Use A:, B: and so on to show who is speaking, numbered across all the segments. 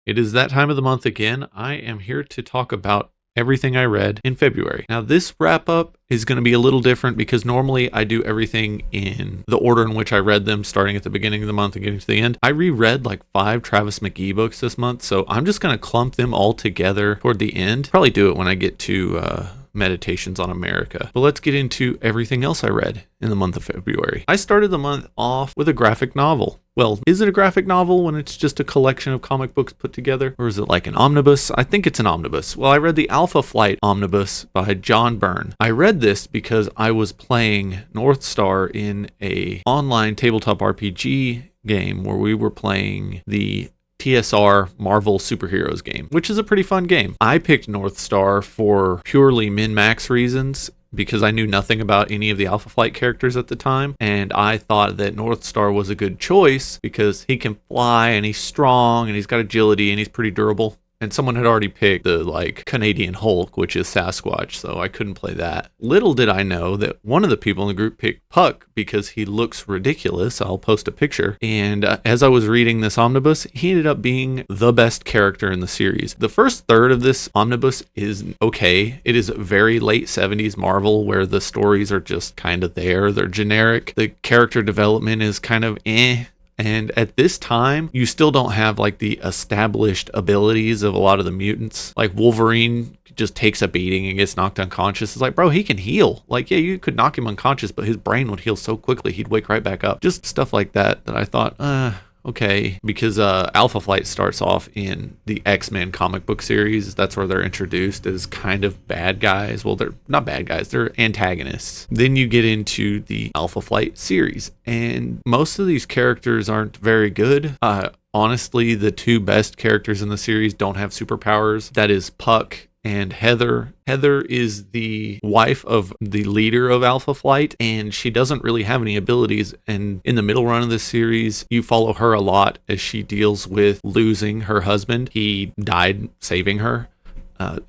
A: It is that time of the month again. I am here to talk about everything I read in February. Now, this wrap up is going to be a little different because normally I do everything in the order in which I read them, starting at the beginning of the month and getting to the end. I reread like 5 Travis McGee books this month, so I'm just going to clump them all together toward the end. Probably do it when I get to Meditations on America. But let's get into everything else I read in the month of February. I started the month off with a graphic novel. Well, is it a graphic novel when it's just a collection of comic books put together? Or is it like an omnibus? I think it's an omnibus. Well, I read the Alpha Flight omnibus by John Byrne. I read this because I was playing North Star in a online tabletop RPG game where we were playing the TSR Marvel Superheroes game, which is a pretty fun game. I picked North Star for purely min-max reasons because I knew nothing about any of the Alpha Flight characters at the time, and I thought that North Star was a good choice because he can fly and he's strong and he's got agility and he's pretty durable. And someone had already picked the Canadian Hulk, which is Sasquatch, so I couldn't play that. Little did I know that one of the people in the group picked Puck because he looks ridiculous. I'll post a picture. And as I was reading this omnibus, he ended up being the best character in the series. The first third of this omnibus is okay. It is very late 70s Marvel where the stories are just kind of there. They're generic. The character development is kind of eh. And at this time, you still don't have like the established abilities of a lot of the mutants. Like Wolverine just takes a beating and gets knocked unconscious. It's like, bro, he can heal. Like, yeah, you could knock him unconscious, but his brain would heal so quickly, he'd wake right back up. Just stuff like that I thought, okay, because Alpha Flight starts off in the X-Men comic book series. That's where they're introduced as kind of bad guys. Well, they're not bad guys, they're antagonists. Then you get into the Alpha Flight series, and most of these characters aren't very good. Honestly, the 2 best characters in the series don't have superpowers. That is Puck and Heather. Heather is the wife of the leader of Alpha Flight, and she doesn't really have any abilities. And in the middle run of the series, you follow her a lot as she deals with losing her husband. He died saving her.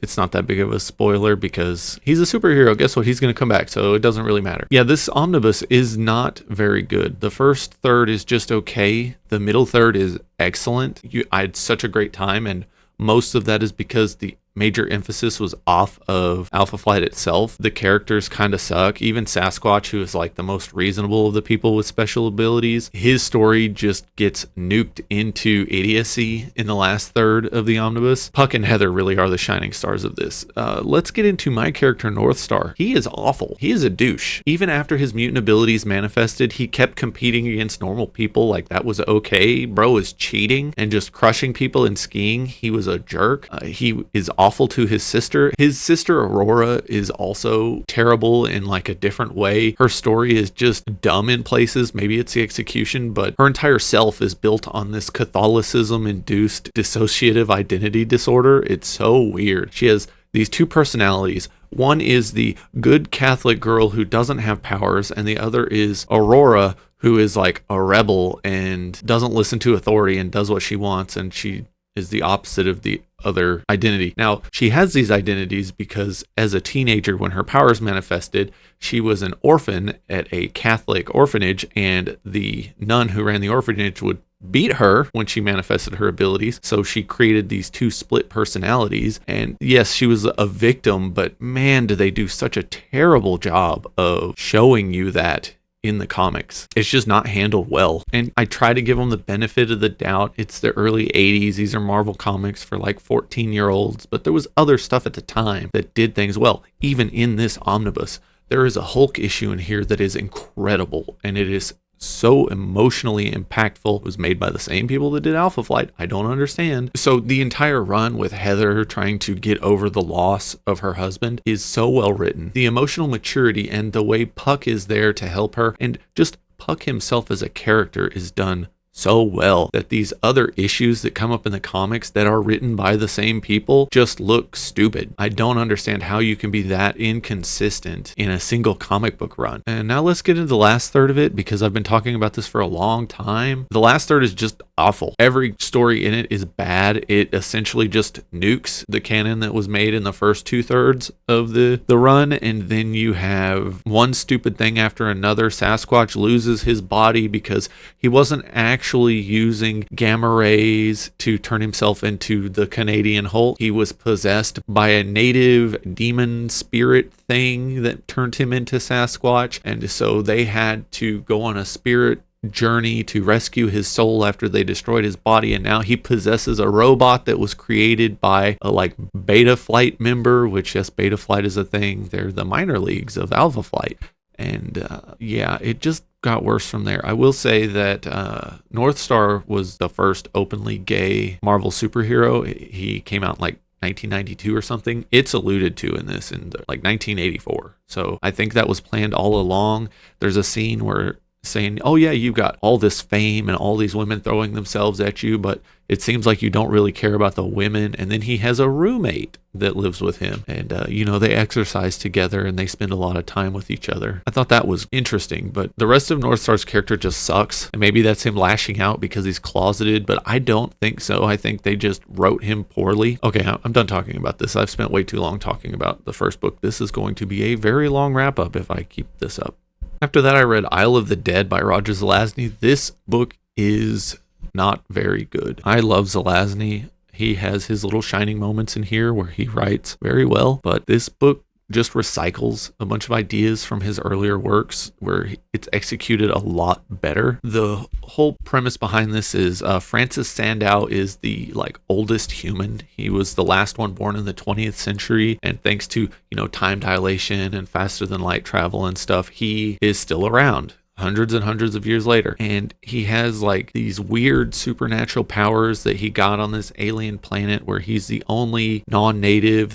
A: It's not that big of a spoiler because he's a superhero. Guess what? He's going to come back, so it doesn't really matter. Yeah, this omnibus is not very good. The first third is just okay. The middle third is excellent. I had such a great time, and most of that is because the major emphasis was off of Alpha Flight itself. The characters kind of suck. Even Sasquatch, who is like the most reasonable of the people with special abilities, his story just gets nuked into idiocy in the last third of the omnibus. Puck and Heather really are the shining stars of this. Let's get into my character, North Star. He is awful. He is a douche. Even after his mutant abilities manifested, he kept competing against normal people like that was okay. Bro is cheating and just crushing people in skiing. He was a jerk. He is awful to his sister. His sister Aurora is also terrible in like a different way. Her story is just dumb in places. Maybe it's the execution, but her entire self is built on this Catholicism-induced dissociative identity disorder. It's so weird. She has these 2 personalities. One is the good Catholic girl who doesn't have powers, and the other is Aurora, who is like a rebel and doesn't listen to authority and does what she wants, and she is the opposite of the other identity. Now, she has these identities because as a teenager, when her powers manifested, she was an orphan at a Catholic orphanage, and the nun who ran the orphanage would beat her when she manifested her abilities. So she created these 2 split personalities. And yes, she was a victim, but man, do they do such a terrible job of showing you that in the comics. It's just not handled well. And I try to give them the benefit of the doubt. It's the early 80s. These are Marvel comics for like 14-year-olds, but there was other stuff at the time that did things well. Even in this omnibus, there is a Hulk issue in here that is incredible, and it is so emotionally impactful. It was made by the same people that did Alpha Flight. I don't understand. So the entire run with Heather trying to get over the loss of her husband is so well written. The emotional maturity and the way Puck is there to help her, and just Puck himself as a character, is done so well that these other issues that come up in the comics that are written by the same people just look stupid. I don't understand how you can be that inconsistent in a single comic book run. And now let's get into the last third of it, because I've been talking about this for a long time. The last third is just awful. Every story in it is bad. It essentially just nukes the canon that was made in the first 2/3 of the run, and then you have one stupid thing after another. Sasquatch loses his body because he wasn't actually actually using gamma rays to turn himself into the Canadian Hulk. He was possessed by a native demon spirit thing that turned him into Sasquatch, and so they had to go on a spirit journey to rescue his soul after they destroyed his body, and now he possesses a robot that was created by a like Beta Flight member, which yes, Beta Flight is a thing. They're the minor leagues of Alpha Flight. And yeah, it just got worse from there. I will say that North Star was the first openly gay Marvel superhero. He came out in like 1992 or something. It's alluded to in this in like 1984. So I think that was planned all along. There's a scene where saying, oh yeah, you got all this fame and all these women throwing themselves at you, but it seems like you don't really care about the women. And then he has a roommate that lives with him, and they exercise together and they spend a lot of time with each other. I thought that was interesting, but the rest of North Star's character just sucks, and maybe that's him lashing out because he's closeted, but I don't think so. I think they just wrote him poorly. Okay, I'm done talking about this. I've spent way too long talking about the first book. This is going to be a very long wrap up if I keep this up. After that, I read Isle of the Dead by Roger Zelazny. This book is not very good. I love Zelazny. He has his little shining moments in here where he writes very well, but this book just recycles a bunch of ideas from his earlier works where it's executed a lot better. The whole premise behind this is Francis Sandow is the oldest human. He was the last one born in the 20th century, and thanks to time dilation and faster than light travel and stuff, he is still around hundreds and hundreds of years later, and he has these weird supernatural powers that he got on this alien planet where he's the only non-native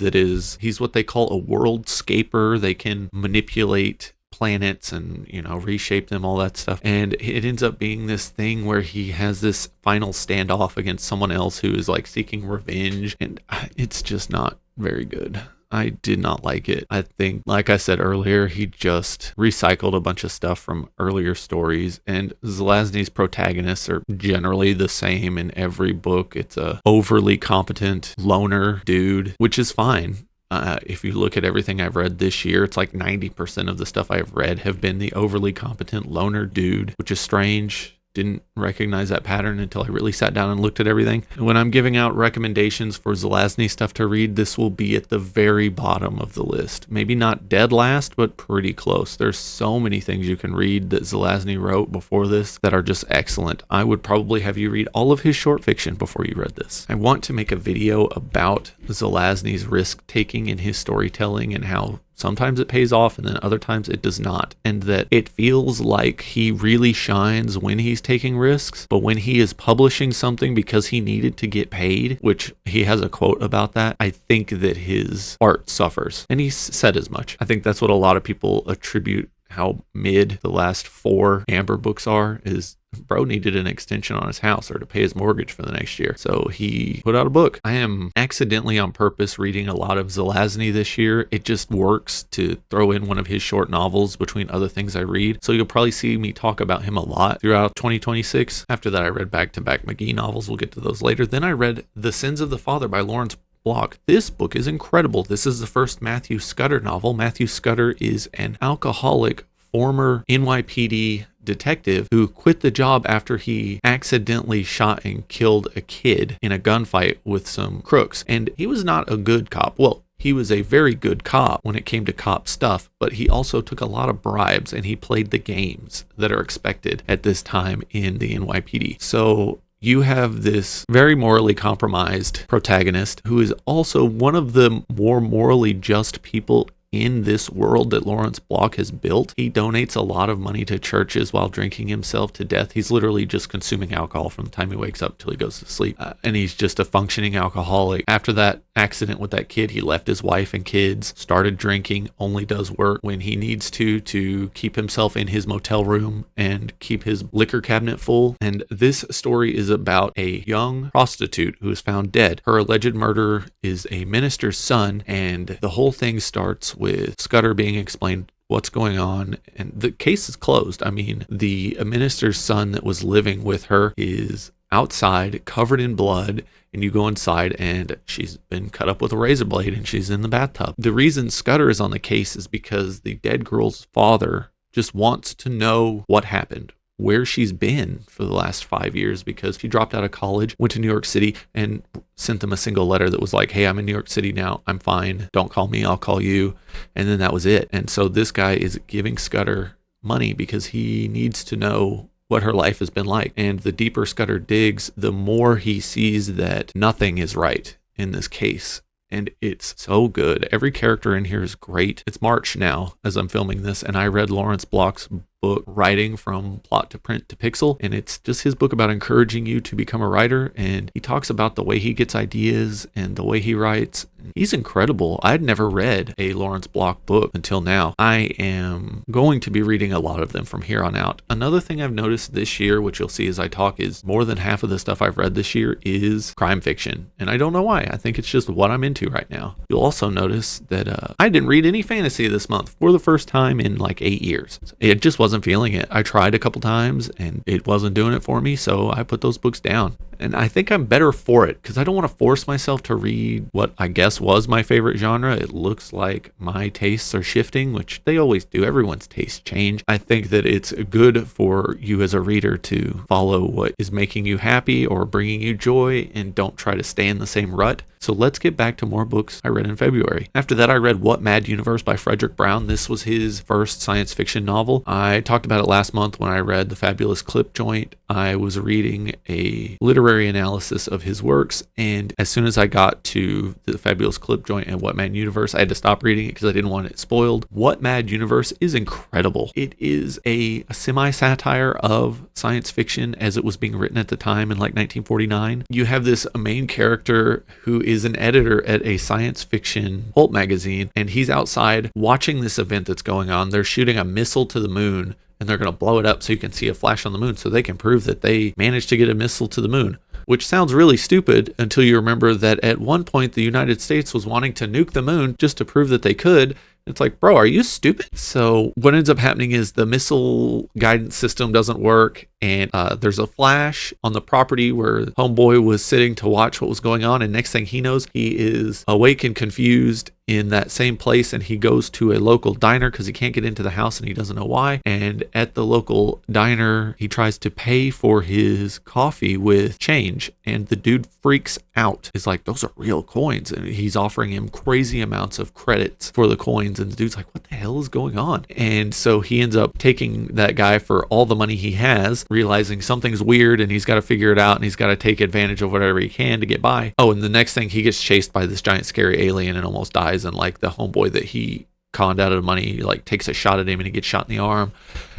A: he's what they call a worldscaper. They can manipulate planets and reshape them, all that stuff, and it ends up being this thing where he has this final standoff against someone else who is seeking revenge, and it's just not very good. I did not like it. I think, like I said earlier, he just recycled a bunch of stuff from earlier stories, and Zelazny's protagonists are generally the same in every book. It's a overly competent loner dude, which is fine. If you look at everything I've read this year, it's 90% of the stuff I've read have been the overly competent loner dude, which is strange. Didn't recognize that pattern until I really sat down and looked at everything. When I'm giving out recommendations for Zelazny stuff to read, this will be at the very bottom of the list. Maybe not dead last, but pretty close. There's so many things you can read that Zelazny wrote before this that are just excellent. I would probably have you read all of his short fiction before you read this. I want to make a video about Zelazny's risk-taking in his storytelling and how sometimes it pays off and then other times it does not, and that it feels like he really shines when he's taking risks, but when he is publishing something because he needed to get paid, which he has a quote about that, I think that his art suffers, and he said as much. I think that's what a lot of people attribute how mid the last 4 Amber books are, is bro needed an extension on his house or to pay his mortgage for the next year, so he put out a book. I am accidentally on purpose reading a lot of Zelazny this year. It just works to throw in one of his short novels between other things I read, so you'll probably see me talk about him a lot throughout 2026. After that, I read back-to-back McGee novels. We'll get to those later. Then I read The Sins of the Father by Lawrence Block. This book is incredible. This is the first Matthew Scudder novel. Matthew Scudder is an alcoholic former NYPD detective who quit the job after he accidentally shot and killed a kid in a gunfight with some crooks. And he was not a good cop. Well, he was a very good cop when it came to cop stuff, but he also took a lot of bribes and he played the games that are expected at this time in the NYPD. So you have this very morally compromised protagonist who is also one of the more morally just people in this world that Lawrence Block has built. He donates a lot of money to churches while drinking himself to death. He's literally just consuming alcohol from the time he wakes up till he goes to sleep. And he's just a functioning alcoholic. After that accident with that kid, he left his wife and kids, started drinking, only does work when he needs to keep himself in his motel room and keep his liquor cabinet full. And this story is about a young prostitute who is found dead. Her alleged murderer is a minister's son, and the whole thing starts with Scudder being explained what's going on, and the case is closed. I mean, the minister's son that was living with her is outside covered in blood, and you go inside and she's been cut up with a razor blade and she's in the bathtub. The reason Scudder is on the case is because the dead girl's father just wants to know what happened. where she's been for the last 5 years, because she dropped out of college, went to New York City, and sent them a single letter that was like, hey, I'm in New York City now. I'm fine. Don't call me. I'll call you. And then that was it. And so this guy is giving Scudder money because he needs to know what her life has been like. And the deeper Scudder digs, the more he sees that nothing is right in this case. And it's so good. Every character in here is great. It's March now as I'm filming this, and I read Lawrence Block's book, Writing from Plot to Print to Pixel, and it's just his book about encouraging you to become a writer, and he talks about the way he gets ideas and the way he writes. He's incredible. I'd never read a Lawrence Block book until now. I am going to be reading a lot of them from here on out. Another thing I've noticed this year, which you'll see as I talk, is more than half of the stuff I've read this year is crime fiction, and I don't know why. I think it's just what I'm into right now. You'll also notice that I didn't read any fantasy this month for the first time in like 8 years. It just wasn't feeling it. I tried a couple times and it wasn't doing it for me, so I put those books down. And I think I'm better for it because I don't want to force myself to read what I guess was my favorite genre. It looks like my tastes are shifting, which they always do. Everyone's tastes change. I think that it's good for you as a reader to follow what is making you happy or bringing you joy, and don't try to stay in the same rut. So let's get back to more books I read in February. After that, I read What Mad Universe by Frederick Brown. This was his first science fiction novel. I talked about it last month when I read The Fabulous Clip Joint. I was reading a literary analysis of his works, and as soon as I got to The Fabulous Clip Joint and What Mad Universe, I had to stop reading it because I didn't want it spoiled. What Mad Universe is incredible. It is a semi-satire of science fiction as it was being written at the time in like 1949. You have this main character who is an editor at a science fiction pulp magazine, and he's outside watching this event that's going on. They're shooting a missile to the moon, and they're going to blow it up so you can see a flash on the moon so they can prove that they managed to get a missile to the moon. Which sounds really stupid until you remember that at one point the United States was wanting to nuke the moon just to prove that they could. It's like, bro, are you stupid? So what ends up happening is the missile guidance system doesn't work, and there's a flash on the property where Homeboy was sitting to watch what was going on, and next thing he knows, he is awake and confused in that same place, and he goes to a local diner because he can't get into the house and he doesn't know why. And at the local diner, he tries to pay for his coffee with change, and the dude freaks out. He's like, those are real coins, and he's offering him crazy amounts of credits for the coins, and the dude's like, what the hell is going on? And so he ends up taking that guy for all the money he has, realizing something's weird and he's got to figure it out, and he's got to take advantage of whatever he can to get by. Oh, and the next thing, he gets chased by this giant scary alien and almost dies, and like the homeboy that he conned out of the money like takes a shot at him and he gets shot in the arm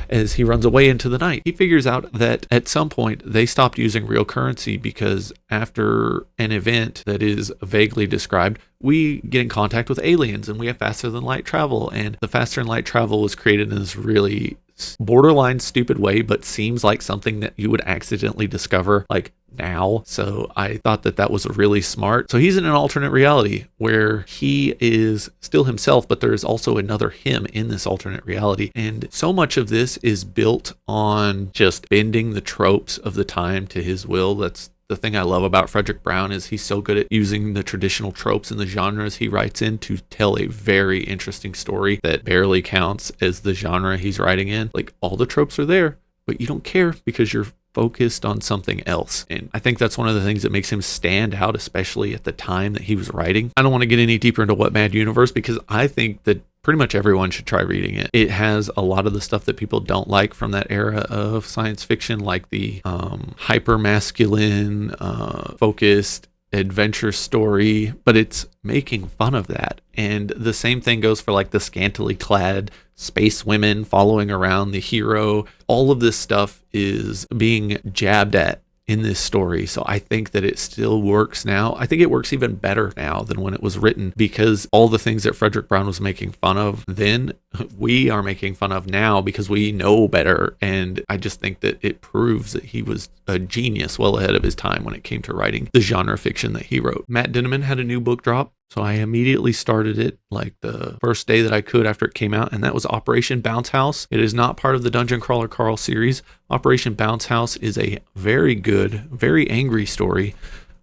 A: as he runs away into the night. He figures out that at some point they stopped using real currency because after an event that is vaguely described, we get in contact with aliens and we have faster than light travel, and the faster than light travel was created in this really borderline stupid way, but seems like something that you would accidentally discover like now. So I thought that was really smart. So he's in an alternate reality where he is still himself, but there is also another him in this alternate reality. And so much of this is built on just bending the tropes of the time to his will. That's the thing I love about Frederick Brown, is he's so good at using the traditional tropes and the genres he writes in to tell a very interesting story that barely counts as the genre he's writing in. Like, all the tropes are there, but you don't care because you're focused on something else. And I think that's one of the things that makes him stand out, especially at the time that he was writing. I don't want to get any deeper into What Mad Universe because I think that pretty much everyone should try reading it. It has a lot of the stuff that people don't like from that era of science fiction, like the hyper-masculine, focused adventure story, but it's making fun of that. And the same thing goes for like the scantily clad space women following around the hero. All of this stuff is being jabbed at in this story. So I think that it still works now. I think it works even better now than when it was written, because all the things that Frederick Brown was making fun of then, we are making fun of now because we know better. And I just think that it proves that he was a genius well ahead of his time when it came to writing the genre fiction that he wrote. Matt Dinniman had a new book drop, so I immediately started it like the first day that I could after it came out, and that was Operation Bounce House. It is not part of the Dungeon Crawler Carl series. Operation Bounce House is a very good, very angry story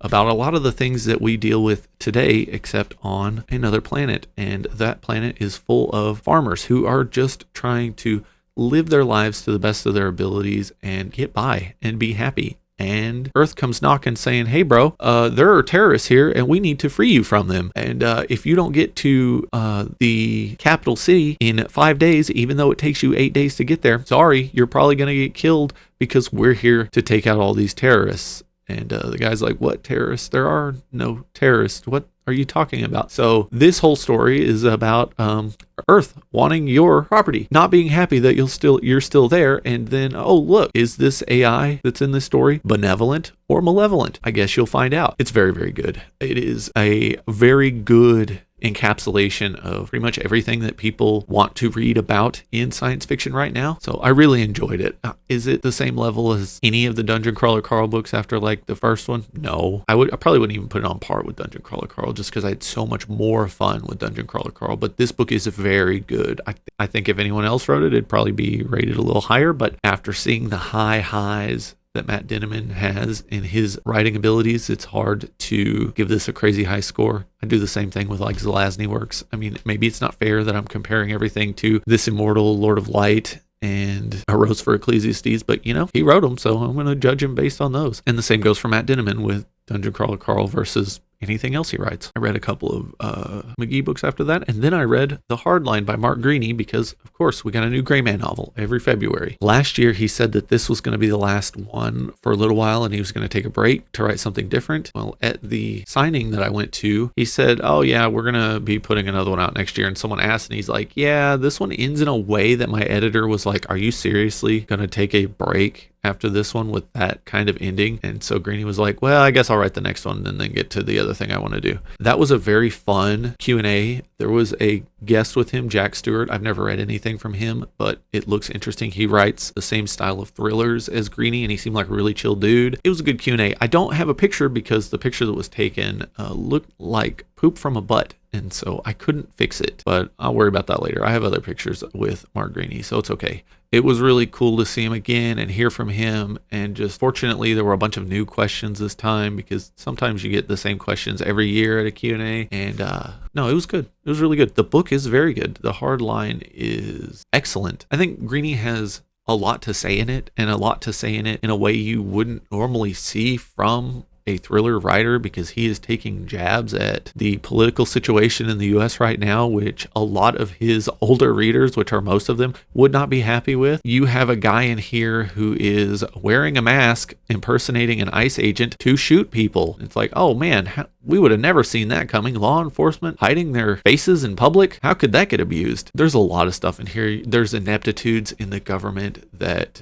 A: about a lot of the things that we deal with today, except on another planet. And that planet is full of farmers who are just trying to live their lives to the best of their abilities and get by and be happy. And Earth comes knocking saying, hey, bro, there are terrorists here and we need to free you from them. And if you don't get to the capital city in 5 days, even though it takes you 8 days to get there, sorry, you're probably going to get killed because we're here to take out all these terrorists. And the guy's like, what terrorists? There are no terrorists. What are you talking about? So this whole story is about Earth wanting your property, not being happy that you're still there. And then, oh, look, is this AI that's in this story benevolent or malevolent? I guess you'll find out. It's very, very good. It is a very good encapsulation of pretty much everything that people want to read about in science fiction right now. So I really enjoyed it. Is it the same level as any of the Dungeon Crawler Carl books after like the first one? No. I probably wouldn't even put it on par with Dungeon Crawler Carl just because I had so much more fun with Dungeon Crawler Carl. But this book is very good. I think if anyone else wrote it, it'd probably be rated a little higher. But after seeing the highs that Matt Dinniman has in his writing abilities, it's hard to give this a crazy high score. I do the same thing with like Zelazny works. I mean, maybe it's not fair that I'm comparing everything to This Immortal, Lord of Light, and A Rose for Ecclesiastes, but he wrote them, so I'm going to judge him based on those. And the same goes for Matt Dinniman with Dungeon Crawler Carl versus anything else he writes. I read a couple of McGee books after that, and then I read The Hardline by Mark Greaney because, of course, we got a new Gray Man novel every February. Last year, he said that this was going to be the last one for a little while, and he was going to take a break to write something different. Well, at the signing that I went to, he said, oh yeah, we're going to be putting another one out next year, and someone asked, and he's like, yeah, this one ends in a way that my editor was like, are you seriously going to take a break after this one with that kind of ending? And so Greaney was like, well, I guess I'll write the next one and then get to the other thing I want to do. That was a very fun Q&A. There was a guest with him, Jack Stewart. I've never read anything from him, but it looks interesting. He writes the same style of thrillers as Greaney, and he seemed like a really chill dude. It was a good Q&A. I don't have a picture because the picture that was taken looked like poop from a butt, and so I couldn't fix it, but I'll worry about that later. I have other pictures with Mark Greaney, so it's okay. It was really cool to see him again and hear from him, and just fortunately there were a bunch of new questions this time because sometimes you get the same questions every year at a Q&A, and no, it was good. It was really good. The book is very good. The Hardline is excellent. I think Greaney has a lot to say in it, and a lot to say in it in a way you wouldn't normally see from a thriller writer, because he is taking jabs at the political situation in the US right now, which a lot of his older readers, which are most of them, would not be happy with. You have a guy in here who is wearing a mask, impersonating an ICE agent to shoot people. It's like, oh man, we would have never seen that coming. Law enforcement hiding their faces in public. How could that get abused? There's a lot of stuff in here. There's ineptitudes in the government that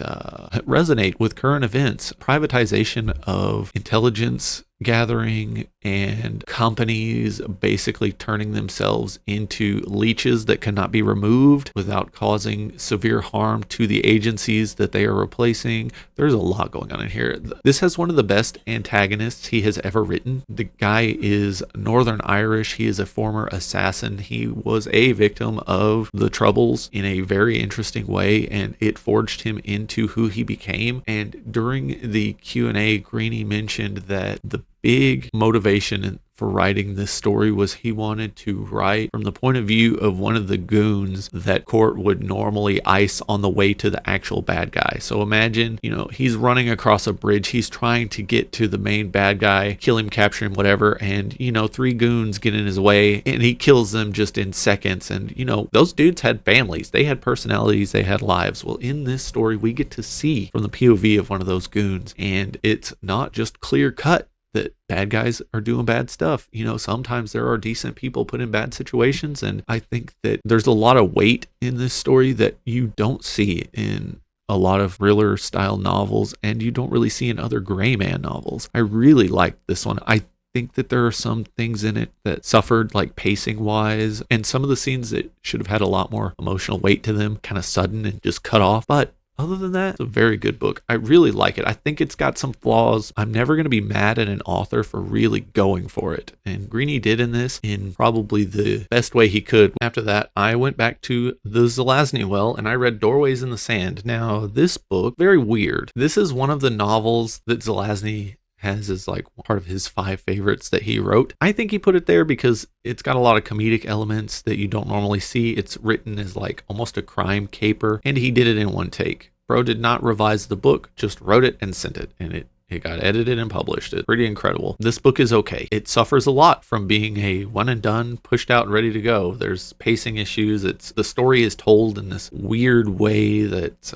A: resonate with current events. Privatization of intelligence gathering and companies basically turning themselves into leeches that cannot be removed without causing severe harm to the agencies that they are replacing. There's a lot going on in here. This has one of the best antagonists he has ever written. The guy is Northern Irish. He is a former assassin. He was a victim of the Troubles in a very interesting way, and it forged him into who he became. And during the Q&A, Greaney mentioned that the big motivation for writing this story was he wanted to write from the point of view of one of the goons that court would normally ice on the way to the actual bad guy. So imagine, he's running across a bridge, he's trying to get to the main bad guy, kill him, capture him, whatever, and 3 goons get in his way and he kills them just in seconds. And those dudes had families, they had personalities, they had lives. Well, in this story we get to see from the POV of one of those goons, and it's not just clear cut that bad guys are doing bad stuff. Sometimes there are decent people put in bad situations, and I think that there's a lot of weight in this story that you don't see in a lot of thriller style novels, and you don't really see in other Gray Man novels. I really liked this one. I think that there are some things in it that suffered, like pacing wise, and some of the scenes that should have had a lot more emotional weight to them, kind of sudden and just cut off. But other than that, it's a very good book. I really like it. I think it's got some flaws. I'm never going to be mad at an author for really going for it. And Greaney did in this in probably the best way he could. After that, I went back to the Zelazny well and I read Doorways in the Sand. Now, this book, very weird. This is one of the novels that Zelazny has as like part of his 5 favorites that he wrote. I think he put it there because it's got a lot of comedic elements that you don't normally see. It's written as like almost a crime caper, and he did it in one take. Bro did not revise the book, just wrote it and sent it, and it got edited and published. It's pretty incredible. This book is okay. It suffers a lot from being a one and done, pushed out and ready to go. There's pacing issues. The story is told in this weird way that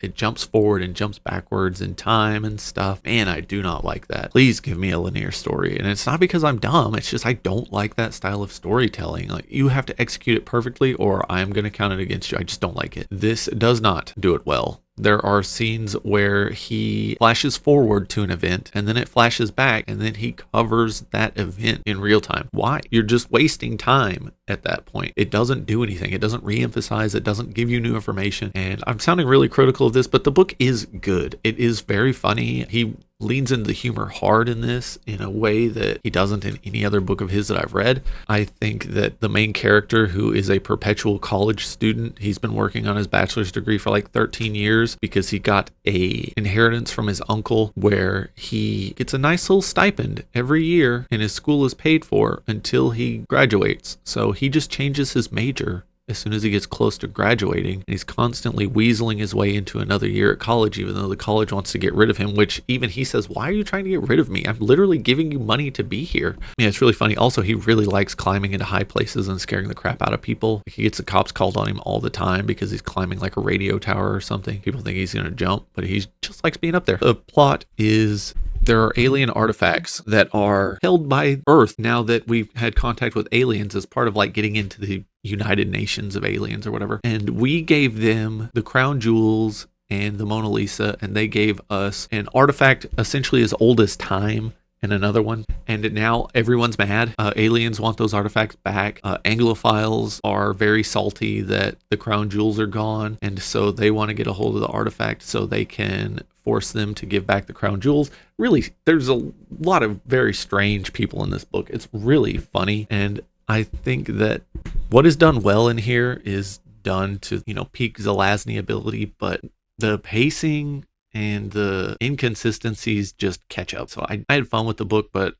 A: it jumps forward and jumps backwards in time and stuff. Man, I do not like that. Please give me a linear story. And it's not because I'm dumb. It's just I don't like that style of storytelling. Like, you have to execute it perfectly or I'm going to count it against you. I just don't like it. This does not do it well. There are scenes where he flashes forward to an event and then it flashes back and then he covers that event in real time. Why? You're just wasting time at that point. It doesn't do anything. It doesn't reemphasize. It doesn't give you new information. And I'm sounding really critical of this, but the book is good. It is very funny. He leans into the humor hard in this in a way that he doesn't in any other book of his that I've read. I think that the main character, who is a perpetual college student, he's been working on his bachelor's degree for like 13 years because he got a inheritance from his uncle where he gets a nice little stipend every year and his school is paid for until he graduates. So he just changes his major as soon as he gets close to graduating, and he's constantly weaseling his way into another year at college, even though the college wants to get rid of him, which even he says, why are you trying to get rid of me? I'm literally giving you money to be here. Yeah, it's really funny. Also, he really likes climbing into high places and scaring the crap out of people. He gets the cops called on him all the time because he's climbing like a radio tower or something. People think he's going to jump, but he just likes being up there. The plot is there are alien artifacts that are held by Earth now that we've had contact with aliens as part of like getting into the United Nations of aliens or whatever. And we gave them the crown jewels and the Mona Lisa, and they gave us an artifact essentially as old as time and another one. And now everyone's mad. Aliens want those artifacts back. Anglophiles are very salty that the crown jewels are gone. And so they want to get a hold of the artifact so they can force them to give back the crown jewels. Really, there's a lot of very strange people in this book. It's really funny. And I think that what is done well in here is done to, peak Zelazny ability, but the pacing and the inconsistencies just catch up. So I had fun with the book, but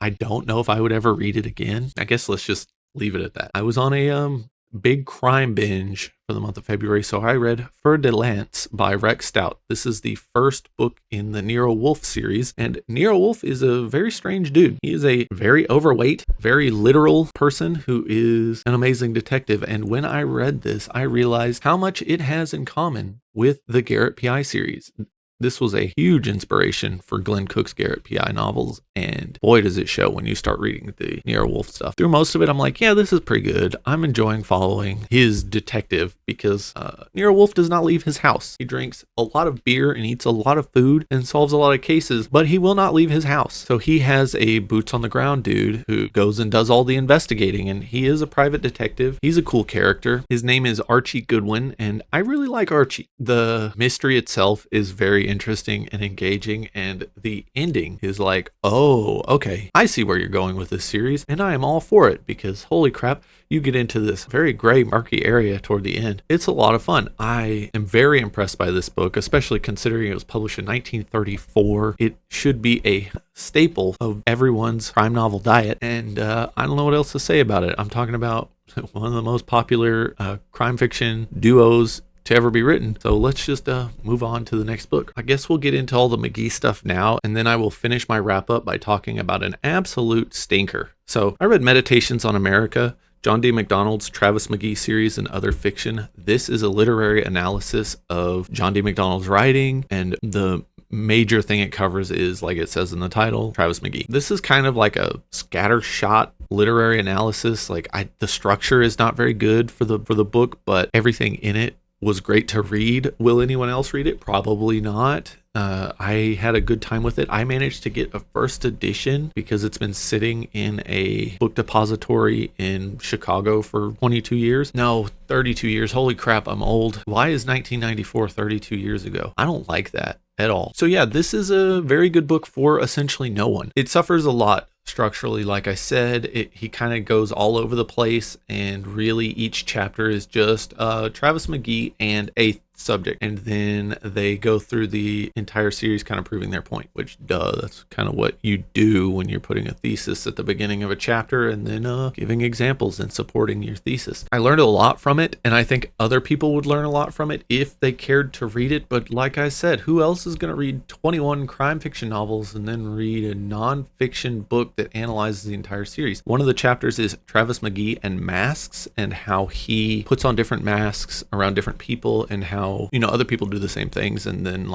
A: I don't know if I would ever read it again. I guess let's just leave it at that. I was on a big crime binge for the month of February, so I read Fer-de-Lance by Rex Stout. This is the first book in the Nero Wolfe series, and Nero Wolfe is a very strange dude. He is a very overweight, very literal person who is an amazing detective, and when I read this, I realized how much it has in common with the Garrett P.I. series. This was a huge inspiration for Glenn Cook's Garrett P.I. novels, and boy does it show when you start reading the Nero Wolfe stuff. Through most of it, I'm like, yeah, this is pretty good. I'm enjoying following his detective because Nero Wolfe does not leave his house. He drinks a lot of beer and eats a lot of food and solves a lot of cases, but he will not leave his house. So he has a boots on the ground dude who goes and does all the investigating, and he is a private detective. He's a cool character. His name is Archie Goodwin, and I really like Archie. The mystery itself is very interesting and engaging, and the ending is like, oh, okay, I see where you're going with this series, and I am all for it because holy crap, you get into this very gray, murky area toward the end. It's a lot of fun. I am very impressed by this book, especially considering it was published in 1934. It should be a staple of everyone's crime novel diet, and I don't know what else to say about it. I'm talking about one of the most popular crime fiction duos to ever be written. So let's just move on to the next book. I guess we'll get into all the McGee stuff now, and then I will finish my wrap up by talking about an absolute stinker. So I read Meditations on America, John D. MacDonald's Travis McGee series and other fiction. This is a literary analysis of John D. MacDonald's writing, and the major thing it covers is, like it says in the title, Travis McGee. This is kind of like a scattershot literary analysis. Like the structure is not very good for the book, but everything in it was great to read. Will anyone else read it? Probably not. I had a good time with it. I managed to get a first edition because it's been sitting in a book depository in Chicago for 22 years. No, 32 years. Holy crap, I'm old. Why is 1994 32 years ago? I don't like that at all. So yeah, this is a very good book for essentially no one. It suffers a lot structurally, like I said. He kind of goes all over the place, and really each chapter is just Travis McGee and a subject. And then they go through the entire series kind of proving their point, which that's kind of what you do when you're putting a thesis at the beginning of a chapter and then giving examples and supporting your thesis. I learned a lot from it, and I think other people would learn a lot from it if they cared to read it. But like I said, who else is going to read 21 crime fiction novels and then read a non-fiction book that analyzes the entire series? One of the chapters is Travis McGee and masks, and how he puts on different masks around different people, and how, other people do the same things. And then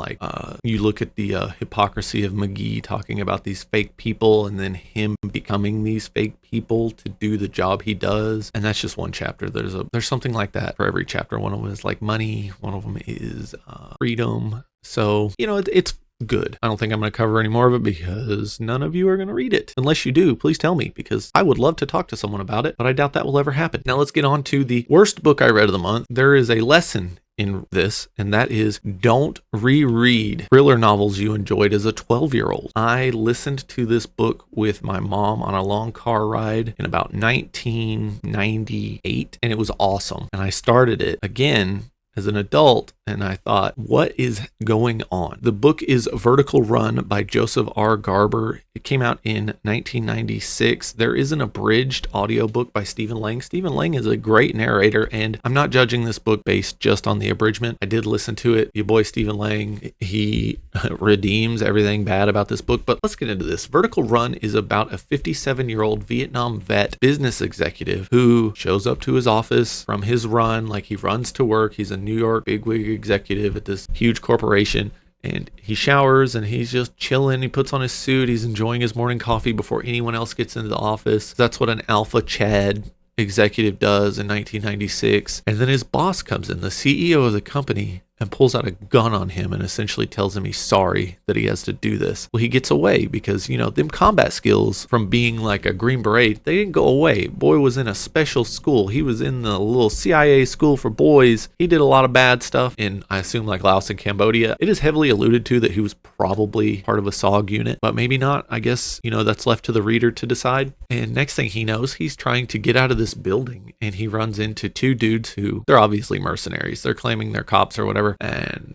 A: you look at the hypocrisy of McGee talking about these fake people, and then him becoming these fake people to do the job he does. And that's just one chapter. There's something like that for every chapter. One of them is like money. One of them is freedom. So, it's good. I don't think I'm going to cover any more of it because none of you are going to read it. Unless you do, please tell me, because I would love to talk to someone about it, but I doubt that will ever happen. Now let's get on to the worst book I read of the month. There is a lesson in this, and that is don't reread thriller novels you enjoyed as a 12-year-old. I listened to this book with my mom on a long car ride in about 1998, and it was awesome. And I started it again as an adult, and I thought, what is going on? The book is Vertical Run by Joseph R. Garber. It came out in 1996. There is an abridged audiobook by Stephen Lang. Stephen Lang is a great narrator, and I'm not judging this book based just on the abridgment. I did listen to it. Your boy Stephen Lang, he redeems everything bad about this book, but let's get into this. Vertical Run is about a 57-year-old Vietnam vet business executive who shows up to his office from his run, like he runs to work. He's a New York bigwig executive at this huge corporation, and he showers and he's just chilling. He puts on his suit. He's enjoying his morning coffee before anyone else gets into the office. That's what an alpha Chad executive does in 1996. And then his boss comes in, the CEO of the company, and pulls out a gun on him and essentially tells him he's sorry that he has to do this. Well, he gets away because, them combat skills from being like a Green Beret, they didn't go away. Boy was in a special school. He was in the little CIA school for boys. He did a lot of bad stuff in, I assume, like Laos and Cambodia. It is heavily alluded to that he was probably part of a SOG unit, but maybe not. I guess, that's left to the reader to decide. And next thing he knows, he's trying to get out of this building, and he runs into two dudes who, they're obviously mercenaries. They're claiming they're cops or whatever. And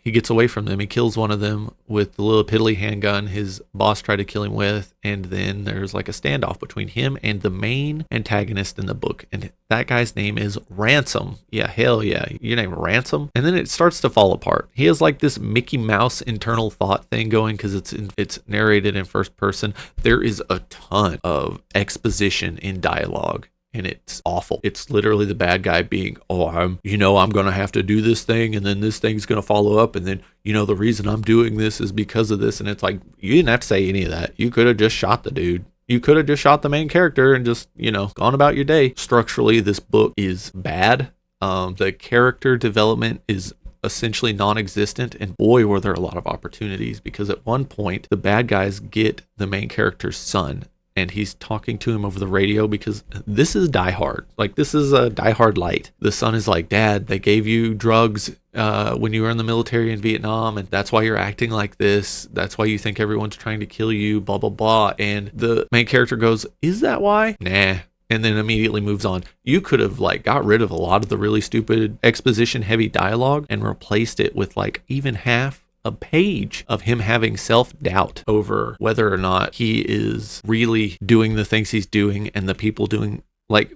A: he gets away from them. He kills one of them with the little piddly handgun his boss tried to kill him with. And then there's like a standoff between him and the main antagonist in the book. And that guy's name is Ransom. Yeah, hell yeah. Your name Ransom? And then it starts to fall apart. He has like this Mickey Mouse internal thought thing going because it's narrated in first person. There is a ton of exposition in dialogue, and it's awful. It's literally the bad guy being, I'm going to have to do this thing, and then this thing's going to follow up, and then, the reason I'm doing this is because of this. And it's like, you didn't have to say any of that. You could have just shot the dude. You could have just shot the main character and just, gone about your day. Structurally, this book is bad. The character development is essentially non-existent, and boy, were there a lot of opportunities, because at one point, the bad guys get the main character's son, and he's talking to him over the radio, because this is Die Hard. Like, this is a Die Hard light. The son is like, Dad, they gave you drugs when you were in the military in Vietnam, and that's why you're acting like this. That's why you think everyone's trying to kill you, blah, blah, blah. And the main character goes, is that why? Nah. And then immediately moves on. You could have got rid of a lot of the really stupid exposition heavy dialogue and replaced it with even half a page of him having self-doubt over whether or not he is really doing the things he's doing, and the people doing,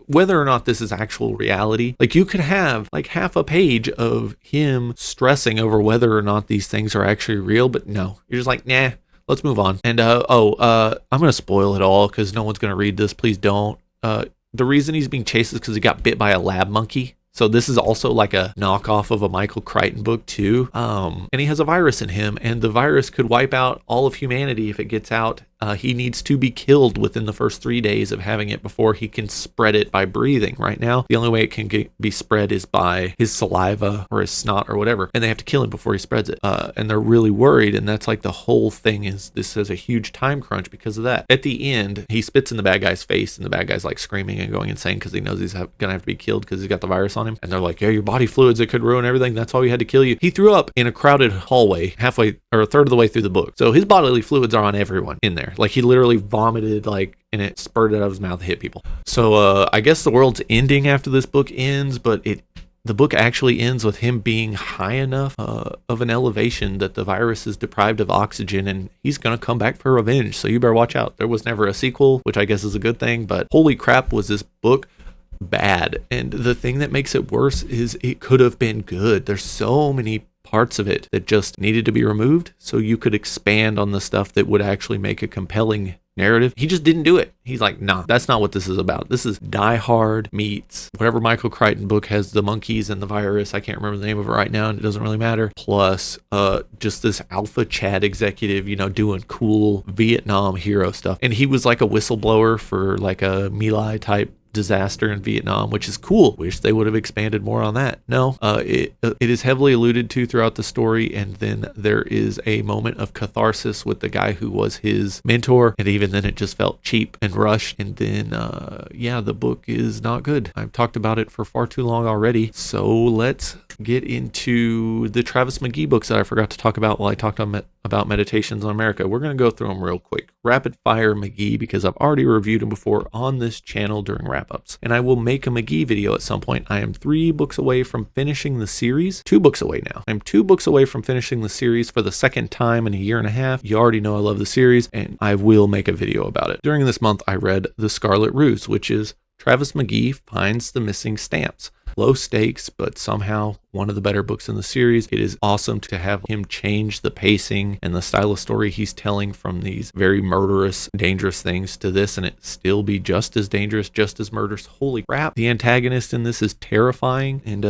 A: whether or not this is actual reality. You could have half a page of him stressing over whether or not these things are actually real, but no, you're just nah, let's move on. And I'm going to spoil it all because no one's going to read this. Please don't. The reason he's being chased is because he got bit by a lab monkey. So this is also like a knockoff of a Michael Crichton book too. And he has a virus in him, and the virus could wipe out all of humanity if it gets out. He needs to be killed within the first 3 days of having it before he can spread it by breathing. Right now, the only way it can be spread is by his saliva or his snot or whatever, and they have to kill him before he spreads it. And they're really worried, and that's the whole thing is this has a huge time crunch because of that. At the end, he spits in the bad guy's face, and the bad guy's screaming and going insane because he knows he's gonna have to be killed because he's got the virus on him. And they're like, yeah, your body fluids, it could ruin everything. That's why we had to kill you. He threw up in a crowded hallway halfway or a third of the way through the book. So his bodily fluids are on everyone in there. He literally vomited and it spurted out of his mouth and hit people. So I guess the world's ending after this book ends, but the book actually ends with him being high enough of an elevation that the virus is deprived of oxygen, and he's going to come back for revenge. So you better watch out. There was never a sequel, which I guess is a good thing, but holy crap, was this book bad. And the thing that makes it worse is it could have been good. There's so many parts of it that just needed to be removed so you could expand on the stuff that would actually make a compelling narrative. He just didn't do it. He's like, nah, that's not what this is about. This is Die Hard meets whatever Michael Crichton book has the monkeys and the virus. I can't remember the name of it right now, and it doesn't really matter. Plus, just this alpha Chad executive, doing cool Vietnam hero stuff. And he was like a whistleblower for like a My Lai type disaster in Vietnam, which is cool. Wish they would have expanded more on that. No, it is heavily alluded to throughout the story, and then there is a moment of catharsis with the guy who was his mentor, and even then it just felt cheap and rushed. And then the book is not good. I've talked about it for far too long already, so let's get into the Travis McGee books that I forgot to talk about while I talked about Meditations on America. We're going to go through them real quick. Rapid fire McGee, because I've already reviewed him before on this channel during wrap-ups, and I will make a McGee video at some point. I am 3 books away from finishing the series. 2 books away now. I'm 2 books away from finishing the series for the second time in a year and a half. You already know I love the series, and I will make a video about it. During this month, I read The Scarlet Ruse, which is Travis McGee finds the missing stamps. Low stakes, but somehow one of the better books in the series. It is awesome to have him change the pacing and the style of story he's telling from these very murderous, dangerous things to this, and it still be just as dangerous, just as murderous. Holy crap. The antagonist in this is terrifying. And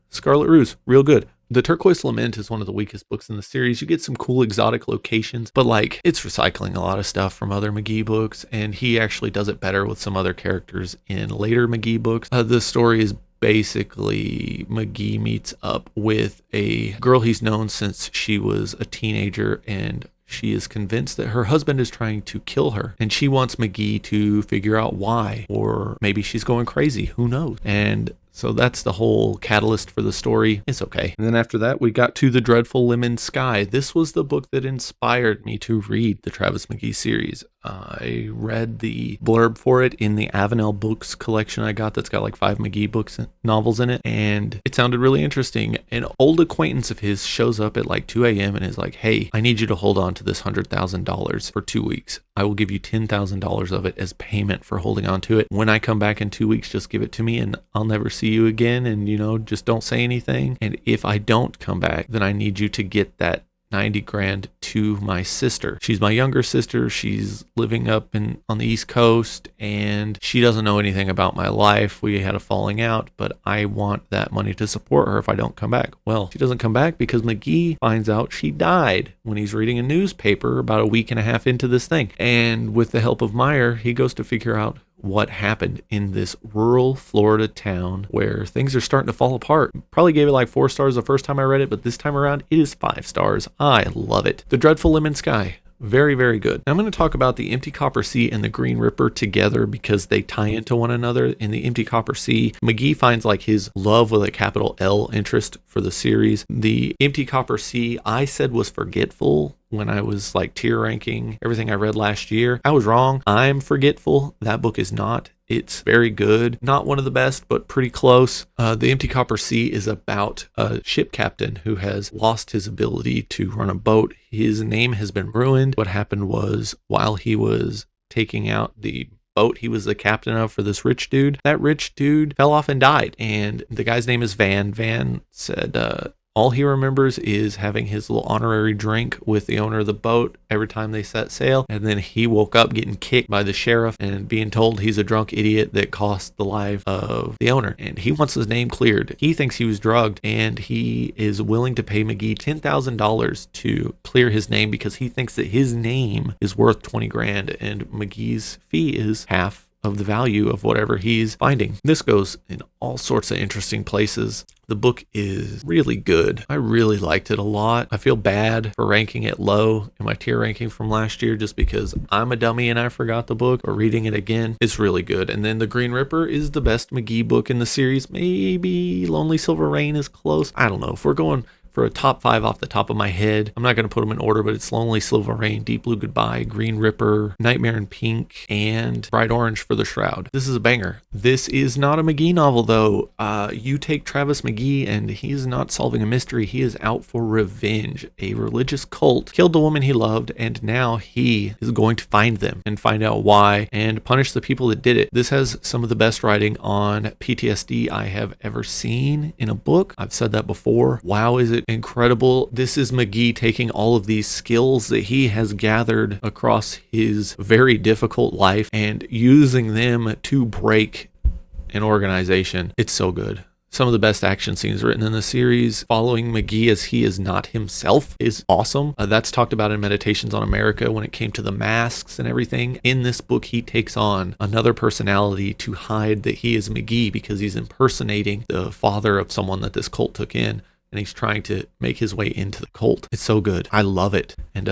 A: Scarlet Ruse, real good. The Turquoise Lament is one of the weakest books in the series. You get some cool exotic locations, but it's recycling a lot of stuff from other McGee books, and he actually does it better with some other characters in later McGee books. The story is basically McGee meets up with a girl he's known since she was a teenager, and she is convinced that her husband is trying to kill her, and she wants McGee to figure out why, or maybe she's going crazy, who knows. And so that's the whole catalyst for the story. It's okay. And then after that, we got to The Dreadful Lemon Sky. This was the book that inspired me to read the Travis McGee series. I read the blurb for it in the Avenel Books collection I got that's got 5 McGee books and novels in it, and it sounded really interesting. An old acquaintance of his shows up at 2 a.m. and is like, hey, I need you to hold on to this $100,000 for 2 weeks. I will give you $10,000 of it as payment for holding on to it. When I come back in 2 weeks, just give it to me and I'll never see you again, and just don't say anything. And if I don't come back, then I need you to get that 90 grand to my sister. She's my younger sister. She's living up on the East Coast, and she doesn't know anything about my life. We had a falling out, but I want that money to support her if I don't come back. Well, she doesn't come back because McGee finds out she died when he's reading a newspaper about a week and a half into this thing. And with the help of Meyer, he goes to figure out what happened in this rural Florida town where things are starting to fall apart. Probably gave it 4 stars the first time I read it, but this time around it is 5 stars. I love it. The Dreadful Lemon Sky. Very, very good. Now I'm going to talk about the Empty Copper Sea and the Green Ripper together because they tie into one another. In the Empty Copper Sea, McGee finds his love with a capital L interest for the series. The Empty Copper Sea, I said was forgetful when I was tier ranking everything I read last year. I was wrong. I'm forgetful. That book is not. It's very good. Not one of the best, but pretty close. The Empty Copper Sea is about a ship captain who has lost his ability to run a boat. His name has been ruined. What happened was, while he was taking out the boat he was the captain of for this rich dude, that rich dude fell off and died. And the guy's name is Van. Van said, all he remembers is having his little honorary drink with the owner of the boat every time they set sail. And then he woke up getting kicked by the sheriff and being told he's a drunk idiot that cost the life of the owner. And he wants his name cleared. He thinks he was drugged, and he is willing to pay McGee $10,000 to clear his name because he thinks that his name is worth 20 grand and McGee's fee is half of the value of whatever he's finding. This goes in all sorts of interesting places. The book is really good. I really liked it a lot. I feel bad for ranking it low in my tier ranking from last year just because I'm a dummy and I forgot the book, or reading it again. It's really good. And then The Green Ripper is the best McGee book in the series. Maybe Lonely Silver Rain is close. I don't know. If we're for a top 5 off the top of my head. I'm not going to put them in order, but it's Lonely Silver Rain, Deep Blue Goodbye, Green Ripper, Nightmare in Pink, and Bright Orange for the Shroud. This is a banger. This is not a McGee novel, though. You take Travis McGee, and he's not solving a mystery. He is out for revenge. A religious cult killed the woman he loved, and now he is going to find them and find out why and punish the people that did it. This has some of the best writing on PTSD I have ever seen in a book. I've said that before. Wow, is it incredible. This is McGee taking all of these skills that he has gathered across his very difficult life and using them to break an organization. It's so good. Some of the best action scenes written in the series. Following McGee as he is not himself is awesome. That's talked about in Meditations on America when it came to the masks and everything. In this book, he takes on another personality to hide that he is McGee because he's impersonating the father of someone that this cult took in, and he's trying to make his way into the cult. It's so good. I love it. And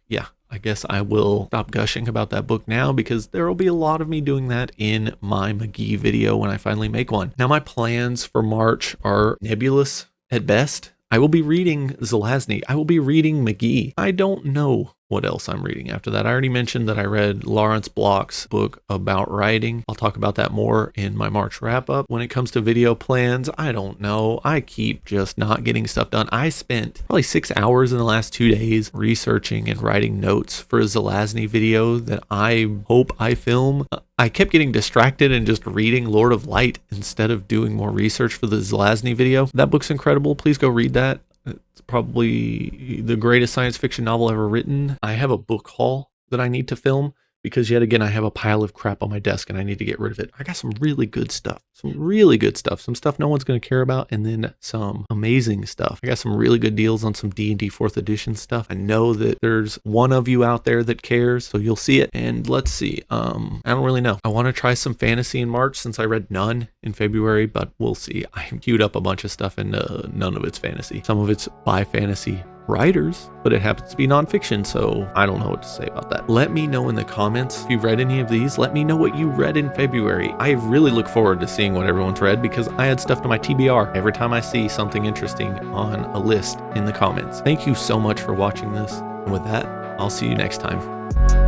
A: yeah, I guess I will stop gushing about that book now because there will be a lot of me doing that in my McGee video when I finally make one. Now, my plans for March are nebulous at best. I will be reading Zelazny. I will be reading McGee. I don't know what else I'm reading after that. I already mentioned that I read Lawrence Block's book about writing. I'll talk about that more in my March wrap up. When it comes to video plans, I don't know. I keep just not getting stuff done. I spent probably 6 hours in the last 2 days researching and writing notes for a Zelazny video that I hope I film. I kept getting distracted and just reading Lord of Light instead of doing more research for the Zelazny video. That book's incredible. Please go read that. It's probably the greatest science fiction novel ever written. I have a book haul that I need to film because yet again, I have a pile of crap on my desk and I need to get rid of it. I got some really good stuff, some stuff no one's going to care about, and then some amazing stuff. I got some really good deals on some D&D 4th edition stuff. I know that there's one of you out there that cares, so you'll see it. And let's see, I don't really know. I want to try some fantasy in March since I read none in February, but we'll see. I queued up a bunch of stuff and none of it's fantasy. Some of it's by fantasy writers, but it happens to be nonfiction, so I don't know what to say about that. Let me know in the comments if you've read any of these. Let me know what you read in February. I really look forward to seeing what everyone's read because I add stuff to my TBR every time I see something interesting on a list in the comments. Thank you so much for watching this, and with that, I'll see you next time.